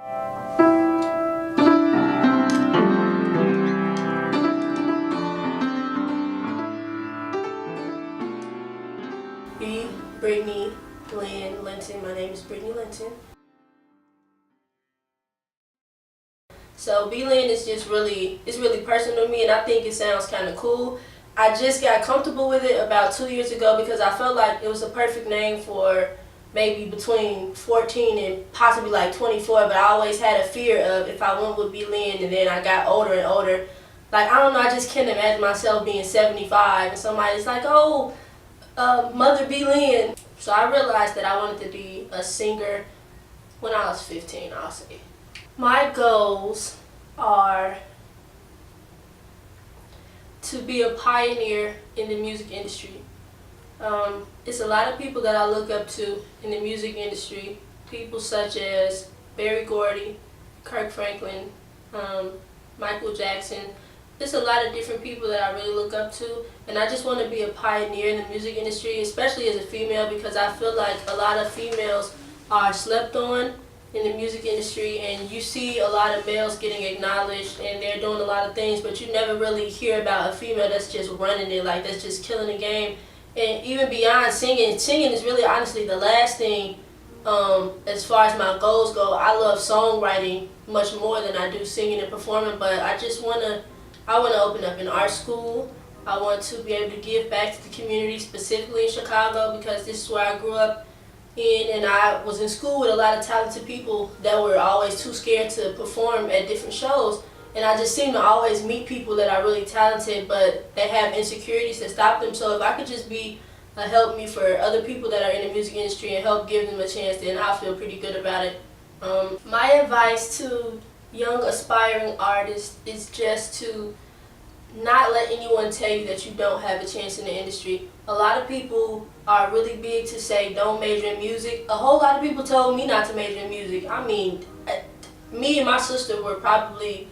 Brittanye Linton. My name is Brittanye Linton. So B-Lin is just it's really personal to me, and I think it sounds kind of cool. I just got comfortable with it about 2 years ago because I felt like it was a perfect name for maybe between 14 and possibly like 24, but I always had a fear of if I went with B-Lin and then I got older and older. Like, I don't know, I just can't imagine myself being 75 and somebody's like, oh, Mother B-Lin. So I realized that I wanted to be a singer when I was 15, I'll say. My goals are to be a pioneer in the music industry. It's a lot of people that I look up to in the music industry. People such as Berry Gordy, Kirk Franklin, Michael Jackson. There's a lot of different people that I really look up to, and I just want to be a pioneer in the music industry, especially as a female, because I feel like a lot of females are slept on in the music industry, and you see a lot of males getting acknowledged and they're doing a lot of things, but you never really hear about a female that's just running it, like that's just killing the game. And even beyond singing is really honestly the last thing as far as my goals go. I love songwriting much more than I do singing and performing, but I want to open up an art school. I want to be able to give back to the community, specifically in Chicago, because this is where I grew up and I was in school with a lot of talented people that were always too scared to perform at different shows. And I just seem to always meet people that are really talented, but they have insecurities that stop them. So if I could just be a help me for other people that are in the music industry and help give them a chance, then I'll feel pretty good about it. My advice to young aspiring artists is just to not let anyone tell you that you don't have a chance in the industry. A lot of people are really big to say don't major in music. A whole lot of people told me not to major in music. I mean, me and my sister were probably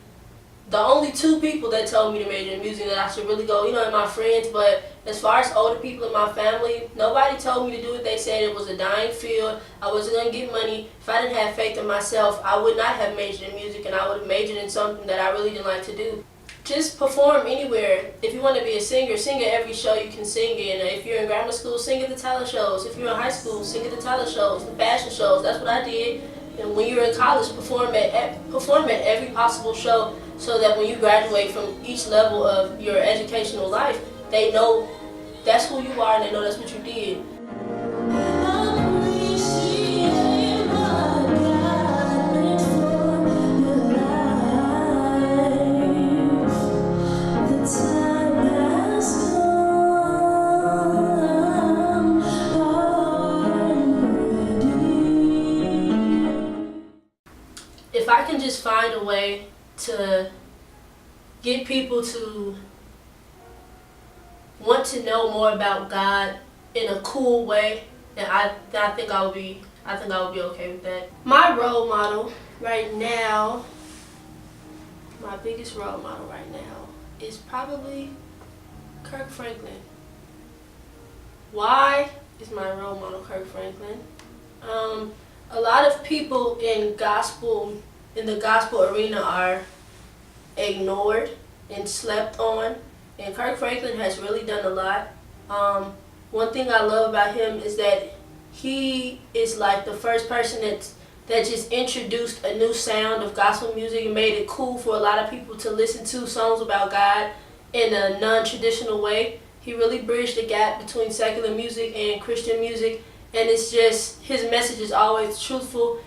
the only two people that told me to major in music, that I should really go, in my friends. But as far as older people in my family, nobody told me to do it. They said it was a dying field. I wasn't going to get money. If I didn't have faith in myself, I would not have majored in music, and I would have majored in something that I really didn't like to do. Just perform anywhere. If you want to be a singer, sing at every show you can sing in. If you're in grammar school, sing at the talent shows. If you're in high school, sing at the talent shows, the fashion shows. That's what I did. And when you're in college, perform at every possible show, so that when you graduate from each level of your educational life, they know that's who you are and they know that's what you did. If I can just find a way to get people to want to know more about God in a cool way, then I think I would be okay with that. My role model right now, my biggest role model right now is probably Kirk Franklin. Why is my role model Kirk Franklin? A lot of people in the gospel arena are ignored and slept on, and Kirk Franklin has really done a lot. One thing I love about him is that he is like the first person that just introduced a new sound of gospel music and made it cool for a lot of people to listen to songs about God in a non-traditional way. He really bridged the gap between secular music and Christian music, and it's just, his message is always truthful.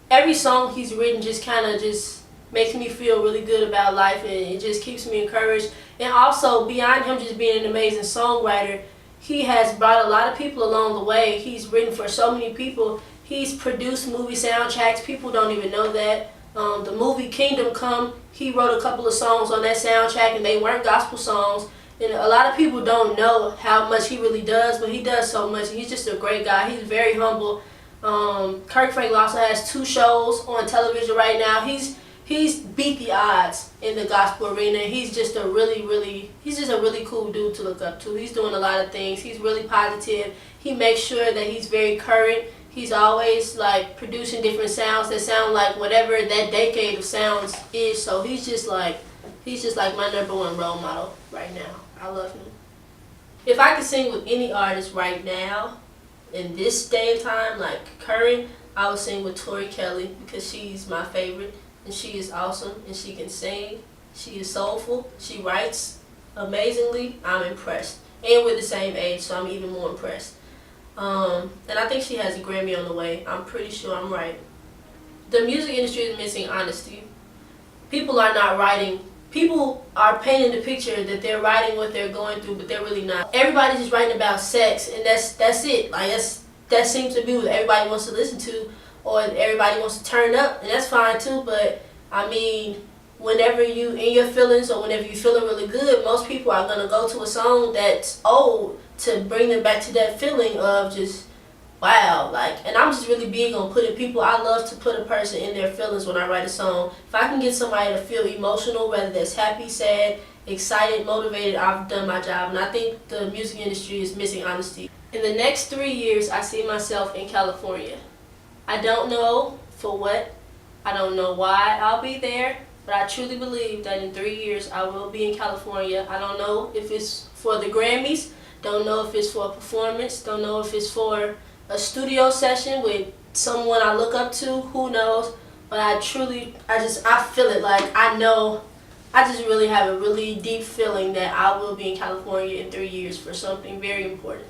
Every song he's written just kind of just makes me feel really good about life, and it just keeps me encouraged. And also, beyond him just being an amazing songwriter, he has brought a lot of people along the way. He's written for so many people. He's produced movie soundtracks. People don't even know that. The movie Kingdom Come, he wrote a couple of songs on that soundtrack, and they weren't gospel songs. And a lot of people don't know how much he really does, but he does so much. He's just a great guy. He's very humble. Kirk Franklin also has 2 shows on television right now. He's beat the odds in the gospel arena. He's just a really cool dude to look up to. He's doing a lot of things. He's really positive. He makes sure that he's very current He's always like producing different sounds that sound like whatever that decade of sounds is. So he's just like my #1 role model right now. I love him. If I could sing with any artist right now, in this day and time, like current, I would sing with Tori Kelly because she's my favorite and she is awesome and she can sing. She is soulful. She writes amazingly. I'm impressed. And we're the same age, so I'm even more impressed. And I think she has a Grammy on the way. I'm pretty sure I'm right. The music industry is missing honesty. People are not writing. People are painting the picture that they're writing what they're going through, but they're really not. Everybody's just writing about sex, and that's it. Like that seems to be what everybody wants to listen to, or everybody wants to turn up, and that's fine too. But I mean, whenever you in your feelings or whenever you're feeling really good, most people are gonna go to a song that's old to bring them back to that feeling of just wow, like, and I'm just really big on putting people, I love to put a person in their feelings when I write a song. If I can get somebody to feel emotional, whether that's happy, sad, excited, motivated, I've done my job. And I think the music industry is missing honesty. In the next 3 years, I see myself in California. I don't know for what, I don't know why I'll be there, but I truly believe that in 3 years I will be in California. I don't know if it's for the Grammys, don't know if it's for a performance, don't know if it's for a studio session with someone I look up to, who knows, but I feel it, like I know, I just really have a really deep feeling that I will be in California in 3 years for something very important.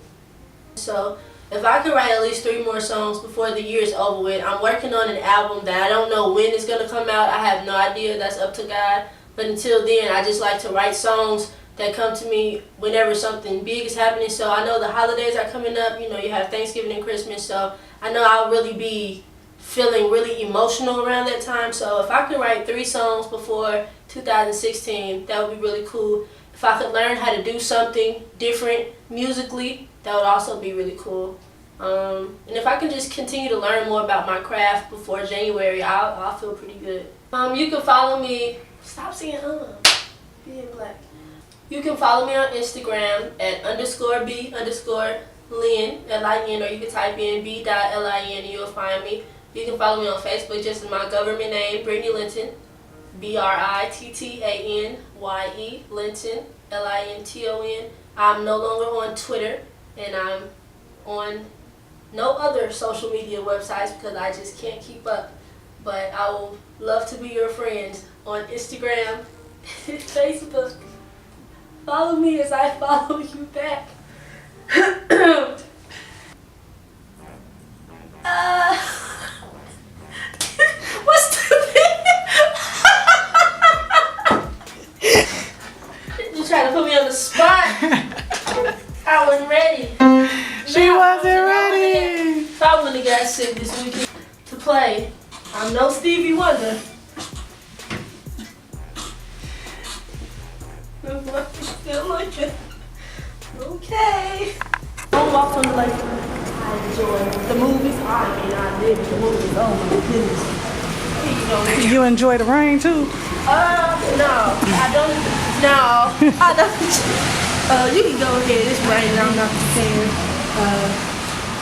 So if I could write at least 3 more songs before the year is over with, I'm working on an album that I don't know when it's going to come out, I have no idea, that's up to God, but until then I just like to write songs that come to me whenever something big is happening. So I know the holidays are coming up, you know, you have Thanksgiving and Christmas, so I know I'll really be feeling really emotional around that time. So if I could write 3 songs before 2016, that would be really cool. If I could learn how to do something different musically, that would also be really cool. And if I can just continue to learn more about my craft before January, I'll feel pretty good. You can follow me, stop saying being black. You can follow me on Instagram at _B_Lin, L-I-N, or you can type in B.Lin and you'll find me. You can follow me on Facebook just in my government name, Brittanye Linton, Brittanye, Linton, Linton. I'm no longer on Twitter, and I'm on no other social media websites because I just can't keep up. But I would love to be your friend on Instagram, Facebook. Follow me as I follow you back. What's the You trying to put me on the spot? I wasn't ready. She wasn't ready. If I wouldn't have got sick this weekend to play, I'm no Stevie Wonder. Still looking. Okay. Don't walk from the lake. I enjoy the movies. I did the movies. Oh my goodness. Here you go. You enjoy the rain too? No. I don't. You can go ahead. It's raining. I'm not prepared.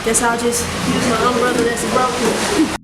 Guess I'll just use my umbrella that's broken.